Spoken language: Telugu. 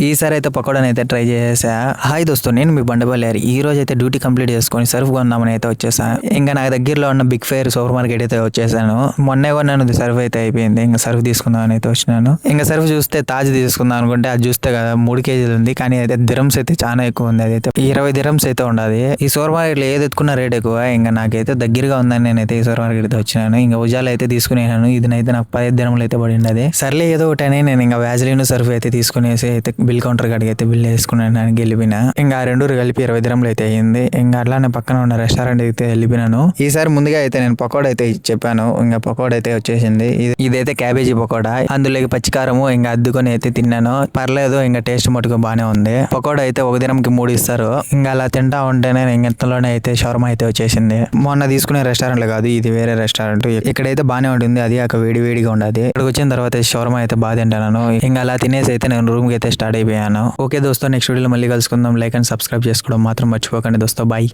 ఈసారి అయితే పకోడాని అయితే ట్రై చేసా. హాయ్ దోస్తు, నేను మీ బండపల్లి. ఈ రోజు అయితే డ్యూటీ కంప్లీట్ చేసుకొని సర్ఫ్ కొందామని అయితే వచ్చేసా. ఇంకా నాకు దగ్గరలో ఉన్న బిగ్ ఫేర్ సూపర్ మార్కెట్ అయితే వచ్చేసాను. మొన్నే కొన్నాను, సర్ఫ్ అయితే అయిపోయింది. ఇంకా సర్ఫ్ తీసుకుందామని అయితే వచ్చినాను. ఇంకా సర్ఫ్ చూస్తే తాజ్ తీసుకుందాం అనుకుంటే అది చూస్తే కదా 3 కేజీలు ఉంది. కానీ అయితే దిరమ్స్ అయితే చాలా ఎక్కువ ఉంది. అదైతే 20 దిరమ్స్ అయితే ఉండదు. ఈ సూపర్ మార్కెట్ లో ఏది ఎత్తుకున్న రేట్ ఎక్కువ. ఇంకా నాకైతే దగ్గరగా ఉందని నేనైతే ఈ సూపర్ మార్కెట్ అయితే వచ్చినాను. ఇంకా ఉజాలు అయితే తీసుకునేసాను. ఇదినైతే నాకు 15 దినములు అయితే పడింది. సర్లే ఏదో ఒకటని నేను ఇంకా వ్యాజిలిన్ సర్ఫ్ అయితే తీసుకునేసి అయితే బిల్ కౌంటర్ కాడికి అయితే బిల్ వేసుకున్నాను. వెళ్ళిపోయినా ఇంకా ఆ రెండు కలిపి 20 దినములు అయితే అయ్యింది. ఇంకా అట్లానే పక్కన ఉన్న రెస్టారెంట్ అయితే వెళ్ళిపోయినాను. ఈసారి ముందుగా అయితే నేను పకోడా అయితే చెప్పాను. ఇంకా పకోడా అయితే వచ్చేసింది. ఇదైతే క్యాబేజీ పకోడా, అందులోకి పచ్చికారము ఇంకా అద్దుకొని అయితే తిన్నాను. పర్లేదు, ఇంకా టేస్ట్ మటుకు బానే ఉంది. పకోడా అయితే ఒక దినంకి 3 ఇస్తారు. ఇంకా అలా తింటా ఉంటేనే ఇంతలోనే అయితే షవర్మా అయితే వచ్చేసింది. మొన్న తీసుకునే రెస్టారెంట్ కాదు, ఇది వేరే రెస్టారెంట్. ఇక్కడైతే బానే ఉంటుంది, అది అక్కడ వేడి వేడిగా ఉండదు. ఇక్కడికి వచ్చిన తర్వాత షవర్మా అయితే బాగా తింటాను. ఇంకా అలా తినేసి అయితే నేను రూమ్ కి అయితే స్టార్ట్ అయిపోయాను. ఓకే దోస్తో, నెక్స్ట్ వీడియోలో మళ్ళీ కలుసుకుందాం. లైక్ అండ్ సబ్స్క్రైబ్ చేసుకోవడం మాత్రం మర్చిపోకండి దోస్తో. బాయ్.